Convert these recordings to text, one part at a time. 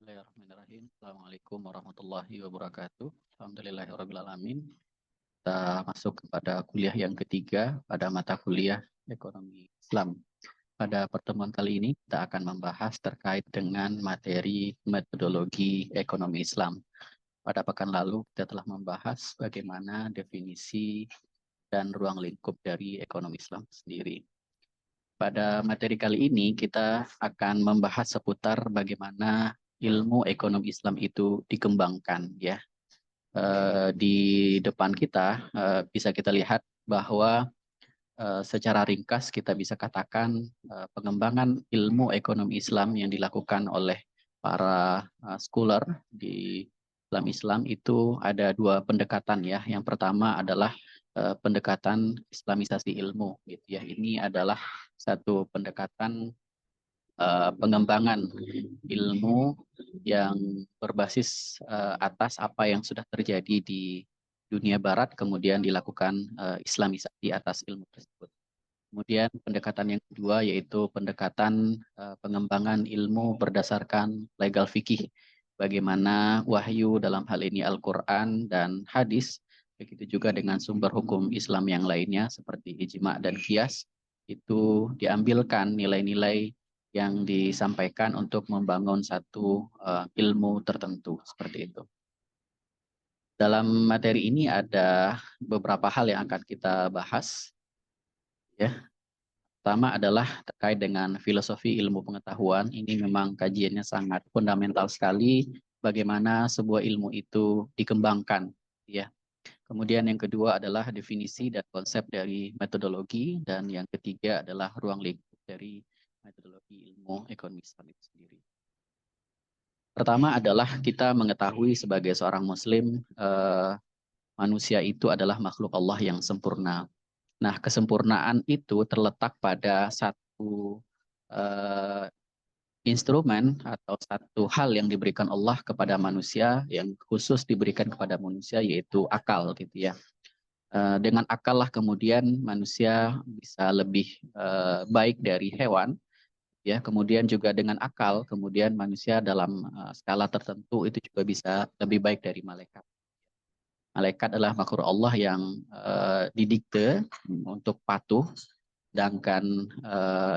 Bismillahirrahmanirrahim. Assalamualaikum warahmatullahi wabarakatuh. Alhamdulillahirrahmanirrahim. Kita masuk kepada kuliah yang ketiga pada mata kuliah Ekonomi Islam. Pada pertemuan kali ini kita akan membahas terkait dengan materi metodologi ekonomi Islam. Pada pekan lalu kita telah membahas bagaimana definisi dan ruang lingkup dari ekonomi Islam sendiri. Pada materi kali ini kita akan membahas seputar bagaimana ilmu ekonomi Islam itu dikembangkan ya. Di depan kita bisa kita lihat bahwa secara ringkas kita bisa katakan pengembangan ilmu ekonomi Islam yang dilakukan oleh para scholar di Islam itu ada dua pendekatan ya. Yang pertama adalah pendekatan Islamisasi ilmu gitu ya. Ini adalah satu pendekatan pengembangan ilmu yang berbasis atas apa yang sudah terjadi di dunia barat, kemudian dilakukan Islamisasi atas ilmu tersebut. Kemudian pendekatan yang kedua yaitu pendekatan pengembangan ilmu berdasarkan legal fikih. Bagaimana wahyu dalam hal ini Al-Quran dan hadis, begitu juga dengan sumber hukum Islam yang lainnya seperti ijma dan qiyas, itu diambilkan nilai-nilai yang disampaikan untuk membangun satu ilmu tertentu seperti itu. Dalam materi ini ada beberapa hal yang akan kita bahas. Ya, pertama adalah terkait dengan filosofi ilmu pengetahuan. Ini memang kajiannya sangat fundamental sekali. Bagaimana sebuah ilmu itu dikembangkan, ya. Kemudian yang kedua adalah definisi dan konsep dari metodologi, dan yang ketiga adalah ruang lingkup dari metodologi ilmu ekonomi Islam itu sendiri. Pertama adalah kita mengetahui sebagai seorang Muslim, manusia itu adalah makhluk Allah yang sempurna. Nah, kesempurnaan itu terletak pada satu instrumen atau satu hal yang diberikan Allah kepada manusia, yang khusus diberikan kepada manusia, yaitu akal, gitu ya. Dengan akal lah kemudian manusia bisa lebih baik dari hewan, ya. Kemudian juga dengan akal, kemudian manusia dalam skala tertentu itu juga bisa lebih baik dari malaikat. Malaikat adalah makhluk Allah yang didikte untuk patuh, sedangkan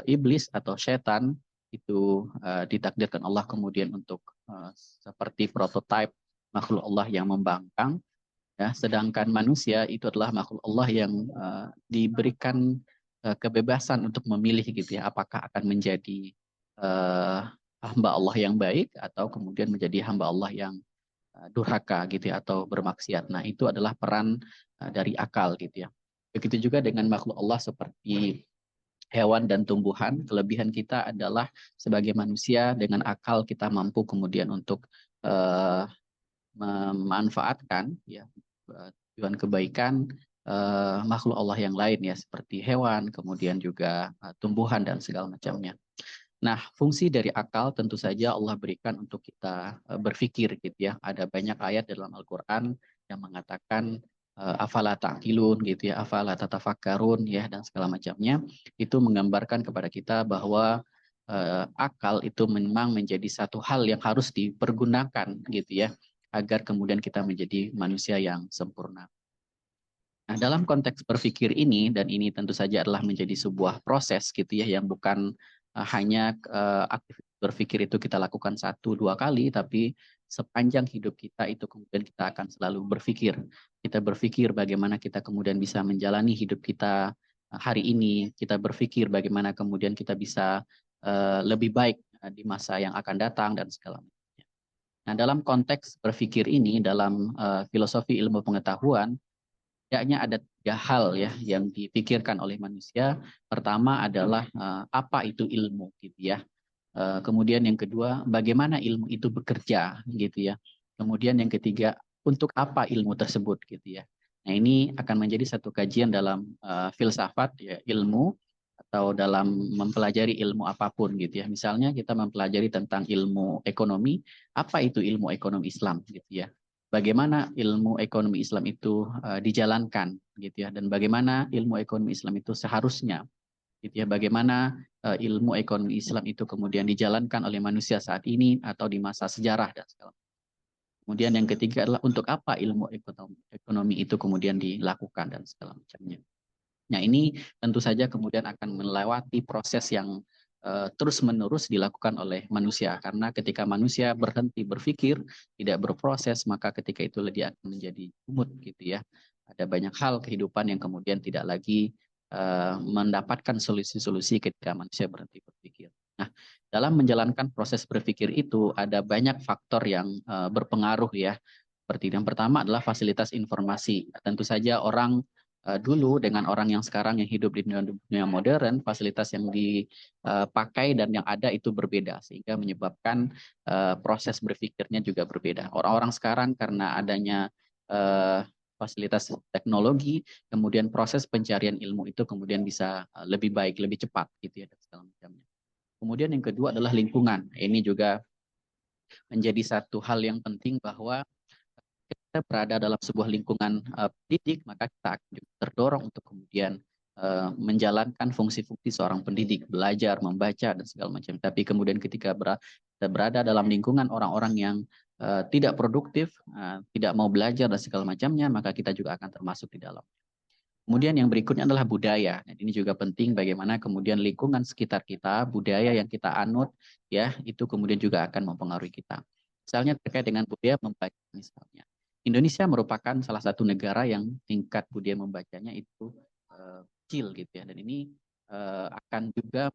iblis atau setan itu ditakdirkan Allah kemudian untuk seperti prototipe makhluk Allah yang membangkang, ya. Sedangkan manusia itu adalah makhluk Allah yang diberikan kebebasan untuk memilih gitu ya, apakah akan menjadi hamba Allah yang baik atau kemudian menjadi hamba Allah yang durhaka gitu ya, atau bermaksiat. Nah, itu adalah peran dari akal gitu ya. Begitu juga dengan makhluk Allah seperti hewan dan tumbuhan. Kelebihan kita adalah sebagai manusia dengan akal kita mampu kemudian untuk memanfaatkan ya tujuan kebaikan makhluk Allah yang lain ya, seperti hewan, kemudian juga tumbuhan dan segala macamnya. Nah, fungsi dari akal tentu saja Allah berikan untuk kita berpikir gitu ya. Ada banyak ayat dalam Al-Qur'an yang mengatakan afala ta'qilun gitu ya, afala tatafakkarun ya, dan segala macamnya. Itu menggambarkan kepada kita bahwa akal itu memang menjadi satu hal yang harus dipergunakan gitu ya, agar kemudian kita menjadi manusia yang sempurna. Nah, dalam konteks berpikir ini, dan ini tentu saja adalah menjadi sebuah proses gitu ya, yang bukan hanya aktivitas berpikir itu kita lakukan 1-2 kali, tapi sepanjang hidup kita itu kemudian kita akan selalu berpikir. Kita berpikir bagaimana kita kemudian bisa menjalani hidup kita hari ini. Kita berpikir bagaimana kemudian kita bisa lebih baik di masa yang akan datang dan segala macamnya. Nah, dalam konteks berpikir ini, dalam filosofi ilmu pengetahuan, setidaknya ada 3 hal ya yang dipikirkan oleh manusia. Pertama adalah apa itu ilmu gitu ya. Kemudian yang kedua, bagaimana ilmu itu bekerja gitu ya. Kemudian yang ketiga, untuk apa ilmu tersebut gitu ya. Nah, ini akan menjadi satu kajian dalam filsafat ya, ilmu, atau dalam mempelajari ilmu apapun gitu ya. Misalnya kita mempelajari tentang ilmu ekonomi, apa itu ilmu ekonomi Islam gitu ya. Bagaimana ilmu ekonomi Islam itu dijalankan gitu ya, dan bagaimana ilmu ekonomi Islam itu seharusnya gitu ya, bagaimana ilmu ekonomi Islam itu kemudian dijalankan oleh manusia saat ini atau di masa sejarah dan segala. Kemudian yang ketiga adalah untuk apa ilmu ekonomi itu kemudian dilakukan dan segala macamnya. Nah, ini tentu saja kemudian akan melewati proses yang terus-menerus dilakukan oleh manusia. Karena ketika manusia berhenti berpikir, tidak berproses, maka ketika itu dia akan menjadi sumut gitu ya. Ada banyak hal kehidupan yang kemudian tidak lagi mendapatkan solusi-solusi ketika manusia berhenti berpikir. Nah, dalam menjalankan proses berpikir itu ada banyak faktor yang berpengaruh ya. Seperti yang pertama adalah fasilitas informasi. Tentu saja orang dulu dengan orang yang sekarang yang hidup di dunia modern, fasilitas yang dipakai dan yang ada itu berbeda, sehingga menyebabkan proses berpikirnya juga berbeda. Orang-orang sekarang karena adanya fasilitas teknologi, kemudian proses pencarian ilmu itu kemudian bisa lebih baik, lebih cepat gitu ya dan segala macamnya. Kemudian yang kedua adalah lingkungan. Ini juga menjadi satu hal yang penting bahwa kita berada dalam sebuah lingkungan pendidik, maka kita akan juga terdorong untuk kemudian menjalankan fungsi-fungsi seorang pendidik, belajar, membaca, dan segala macam. Tapi kemudian ketika kita berada dalam lingkungan orang-orang yang tidak produktif, tidak mau belajar, dan segala macamnya, maka kita juga akan termasuk di dalam. Kemudian yang berikutnya adalah budaya. Dan ini juga penting bagaimana kemudian lingkungan sekitar kita, budaya yang kita anut, ya itu kemudian juga akan mempengaruhi kita. Misalnya terkait dengan budaya membaca misalnya. Indonesia merupakan salah satu negara yang tingkat budaya membacanya itu kecil gitu ya. Dan ini akan juga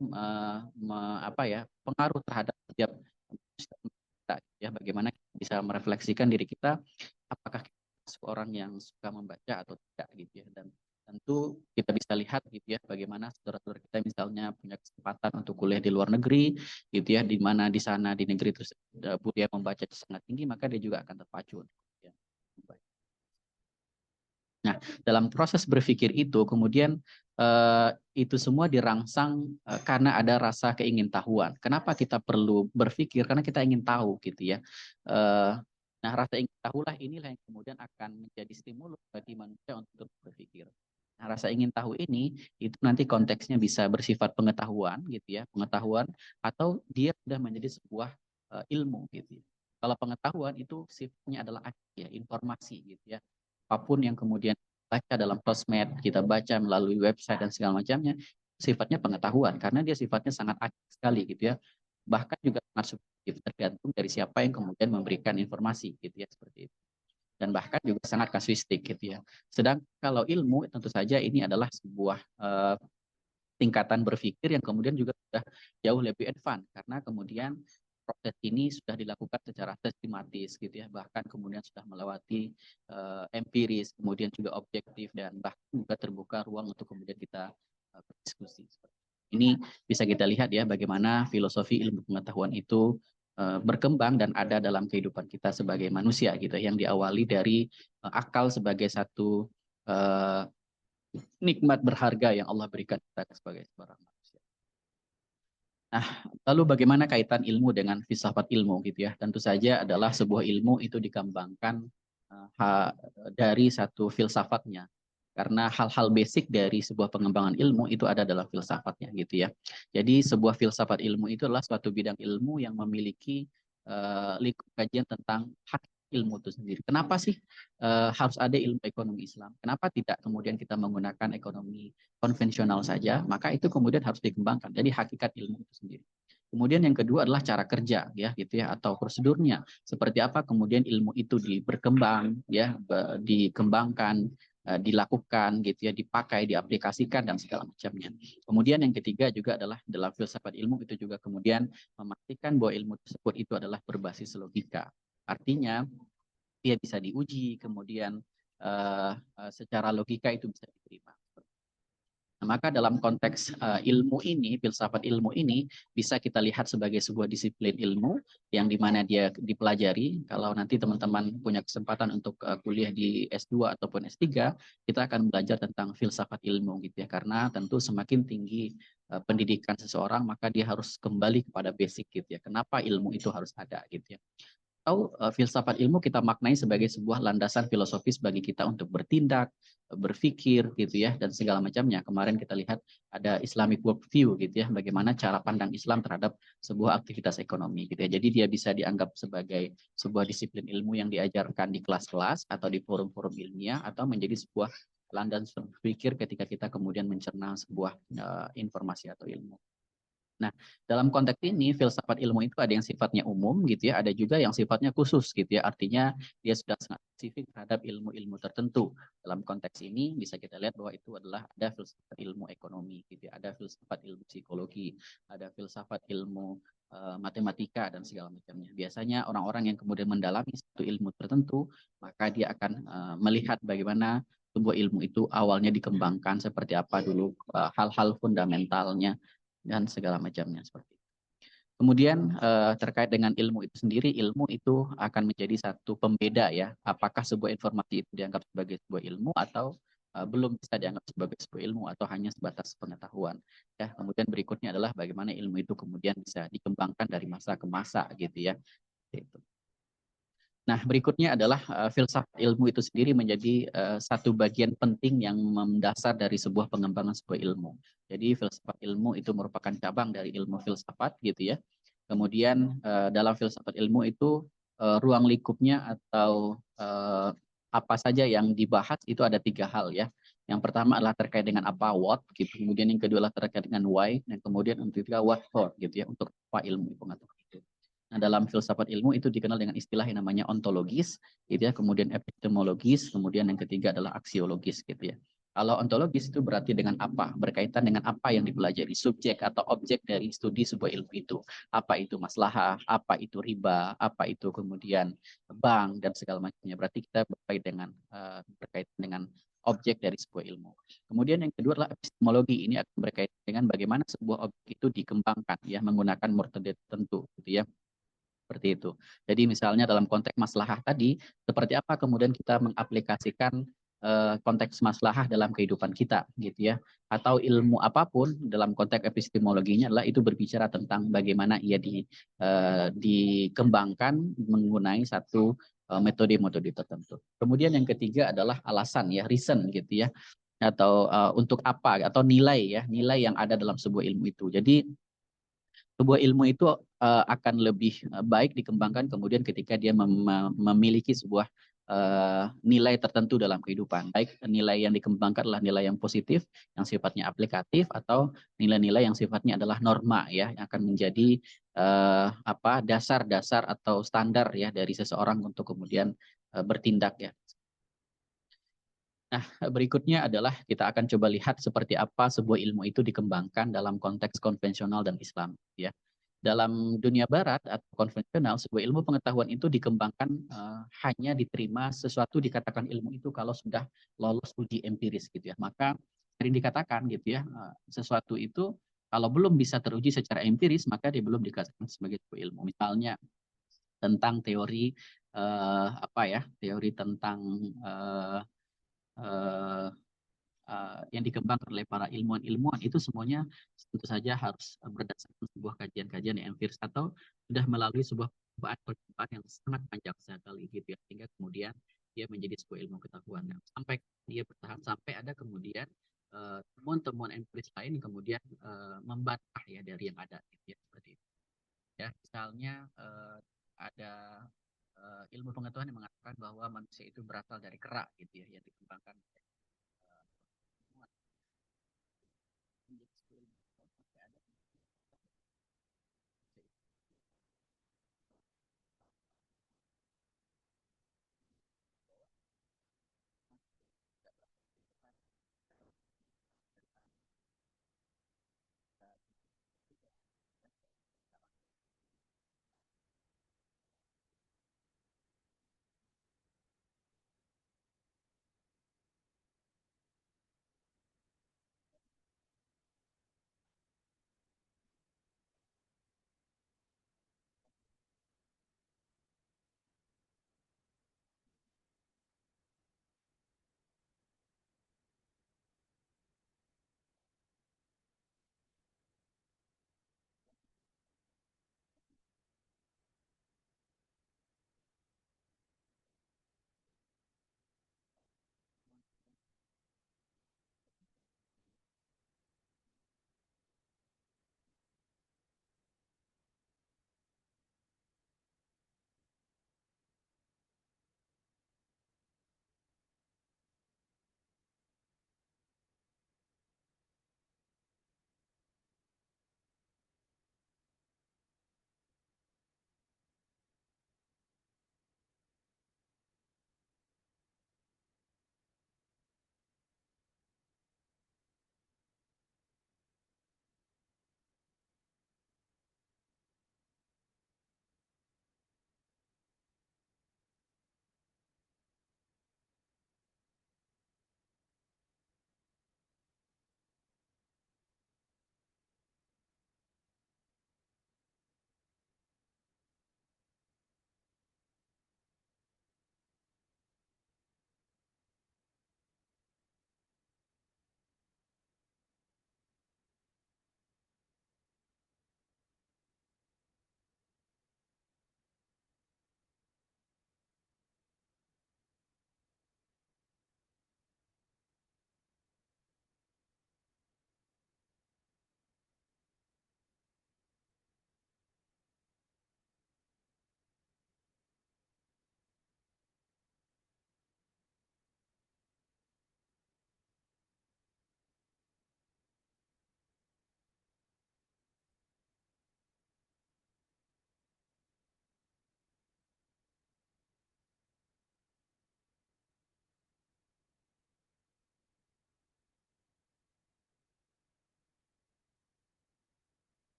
pengaruh terhadap setiap kita ya, bagaimana kita bisa merefleksikan diri kita apakah kita orang yang suka membaca atau tidak gitu ya. Dan tentu kita bisa lihat gitu ya bagaimana saudara-saudara kita misalnya punya kesempatan untuk kuliah di luar negeri gitu ya, di mana di sana di negeri itu budaya membaca sangat tinggi, maka dia juga akan terpacu untuk ya, membaca. Nah, dalam proses berpikir itu kemudian itu semua dirangsang karena ada rasa keingintahuan. Kenapa kita perlu berpikir? Karena kita ingin tahu gitu ya. Nah, rasa ingin tahulah inilah yang kemudian akan menjadi stimulus bagi manusia untuk berpikir. Nah, rasa ingin tahu ini itu nanti konteksnya bisa bersifat pengetahuan gitu ya, pengetahuan atau dia sudah menjadi sebuah ilmu gitu ya. Kalau pengetahuan itu sifatnya adalah ya, informasi gitu ya. Apapun yang kemudian baca dalam sosmed, kita baca melalui website dan segala macamnya, sifatnya pengetahuan karena dia sifatnya sangat aktif sekali gitu ya. Bahkan juga sangat subjektif tergantung dari siapa yang kemudian memberikan informasi gitu ya, seperti itu. Dan bahkan juga sangat kasuistik gitu ya. Sedang kalau ilmu tentu saja ini adalah sebuah tingkatan berpikir yang kemudian juga sudah jauh lebih advance karena kemudian proses ini sudah dilakukan secara sistematis gitu ya, bahkan kemudian sudah melewati empiris, kemudian juga objektif dan bahkan juga terbuka ruang untuk kemudian kita berdiskusi. Ini bisa kita lihat ya bagaimana filosofi ilmu pengetahuan itu berkembang dan ada dalam kehidupan kita sebagai manusia gitu, yang diawali dari akal sebagai satu nikmat berharga yang Allah berikan kita sebagai seorang manusia. Nah, lalu bagaimana kaitan ilmu dengan filsafat ilmu gitu ya? Tentu saja adalah sebuah ilmu itu dikembangkan dari satu filsafatnya. Karena hal-hal basic dari sebuah pengembangan ilmu itu ada dalam filsafatnya gitu ya. Jadi sebuah filsafat ilmu itu adalah suatu bidang ilmu yang memiliki lingkup kajian tentang hak ilmu itu sendiri. Kenapa sih harus ada ilmu ekonomi Islam? Kenapa tidak kemudian kita menggunakan ekonomi konvensional saja? Maka itu kemudian harus dikembangkan. Jadi hakikat ilmu itu sendiri. Kemudian yang kedua adalah cara kerja ya gitu ya, atau prosedurnya. Seperti apa kemudian ilmu itu berkembang ya, dikembangkan, dilakukan gitu ya, dipakai, diaplikasikan dan segala macamnya. Kemudian yang ketiga juga adalah dalam filsafat ilmu itu juga kemudian memastikan bahwa ilmu tersebut itu adalah berbasis logika. Artinya dia bisa diuji, kemudian secara logika itu bisa diterima. Nah, maka dalam konteks ilmu ini, filsafat ilmu ini bisa kita lihat sebagai sebuah disiplin ilmu yang dimana dia dipelajari. Kalau nanti teman-teman punya kesempatan untuk kuliah di S2 ataupun S3, kita akan belajar tentang filsafat ilmu gitu ya. Karena tentu semakin tinggi pendidikan seseorang, maka dia harus kembali kepada basic gitu ya. Kenapa ilmu itu harus ada gitu ya. Atau filsafat ilmu kita maknai sebagai sebuah landasan filosofis bagi kita untuk bertindak, berpikir gitu ya, dan segala macamnya. Kemarin kita lihat ada Islamic worldview gitu ya, bagaimana cara pandang Islam terhadap sebuah aktivitas ekonomi gitu ya. Jadi dia bisa dianggap sebagai sebuah disiplin ilmu yang diajarkan di kelas-kelas atau di forum-forum ilmiah, atau menjadi sebuah landasan berpikir ketika kita kemudian mencerna sebuah informasi atau ilmu. Nah, dalam konteks ini filsafat ilmu itu ada yang sifatnya umum gitu ya, ada juga yang sifatnya khusus gitu ya. Artinya dia sudah sangat spesifik terhadap ilmu-ilmu tertentu. Dalam konteks ini bisa kita lihat bahwa itu adalah ada filsafat ilmu ekonomi gitu ya, ada filsafat ilmu psikologi, ada filsafat ilmu matematika dan segala macamnya. Biasanya orang-orang yang kemudian mendalami satu ilmu tertentu, maka dia akan melihat bagaimana sebuah ilmu itu awalnya dikembangkan seperti apa dulu hal-hal fundamentalnya dan segala macamnya seperti itu. Kemudian terkait dengan ilmu itu sendiri, ilmu itu akan menjadi satu pembeda ya, apakah sebuah informasi itu dianggap sebagai sebuah ilmu atau belum bisa dianggap sebagai sebuah ilmu atau hanya sebatas pengetahuan. Ya, kemudian berikutnya adalah bagaimana ilmu itu kemudian bisa dikembangkan dari masa ke masa gitu ya. Gitu. Nah, berikutnya adalah filsafat ilmu itu sendiri menjadi satu bagian penting yang mendasar dari sebuah pengembangan sebuah ilmu. Jadi filsafat ilmu itu merupakan cabang dari ilmu filsafat gitu ya. Kemudian dalam filsafat ilmu itu ruang lingkupnya atau apa saja yang dibahas itu ada 3 hal ya. Yang pertama adalah terkait dengan apa, what gitu. Kemudian yang kedua adalah terkait dengan why, dan kemudian yang ketiga what for gitu ya, untuk apa ilmu pengetahuan itu. Nah, dalam filsafat ilmu itu dikenal dengan istilah yang namanya ontologis, gitu ya, kemudian epistemologis, kemudian yang ketiga adalah aksiologis, gitu ya. Kalau ontologis itu berarti dengan apa? Berkaitan dengan apa yang dipelajari, subjek atau objek dari studi sebuah ilmu itu. Apa itu maslahah, apa itu riba, apa itu kemudian bank, dan segala macamnya. Berarti kita berkaitan dengan objek dari sebuah ilmu. Kemudian yang kedua adalah epistemologi. Ini akan berkaitan dengan bagaimana sebuah objek itu dikembangkan, ya, menggunakan metode tertentu, gitu ya. Seperti itu. Jadi misalnya dalam konteks maslahah tadi, seperti apa kemudian kita mengaplikasikan konteks maslahah dalam kehidupan kita, gitu ya. Atau ilmu apapun dalam konteks epistemologinya adalah itu berbicara tentang bagaimana ia dikembangkan menggunakan satu metode-metode tertentu. Kemudian yang ketiga adalah alasan ya, reason gitu ya. Atau untuk apa atau nilai ya, nilai yang ada dalam sebuah ilmu itu. Jadi sebuah ilmu itu akan lebih baik dikembangkan kemudian ketika dia memiliki sebuah nilai tertentu dalam kehidupan. Baik nilai yang dikembangkan adalah nilai yang positif, yang sifatnya aplikatif, atau nilai-nilai yang sifatnya adalah norma ya, yang akan menjadi dasar-dasar atau standar ya dari seseorang untuk kemudian bertindak ya. Nah, berikutnya adalah kita akan coba lihat seperti apa sebuah ilmu itu dikembangkan dalam konteks konvensional dan Islam ya. Dalam dunia barat atau konvensional, sebuah ilmu pengetahuan itu dikembangkan hanya diterima sesuatu dikatakan ilmu itu kalau sudah lolos uji empiris gitu ya. Maka sering dikatakan gitu ya, sesuatu itu kalau belum bisa teruji secara empiris maka dia belum dikatakan sebagai sebuah ilmu. Misalnya tentang teori teori tentang uh, uh, yang dikembangkan oleh para ilmuwan-ilmuwan itu semuanya tentu saja harus berdasarkan sebuah kajian-kajian yang empiris atau sudah melalui sebuah percobaan yang sangat panjang sekali gitu ya, sehingga kemudian dia menjadi sebuah ilmu ketahuan. Nah, sampai dia bertahan sampai ada kemudian temuan-temuan empiris lain yang kemudian membantah ya dari yang ada gitu ya, seperti itu. Ya, misalnya ada ilmu pengetahuan yang mengatakan bahwa manusia itu berasal dari kera gitu ya, yang dikembangkan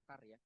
pakar ya.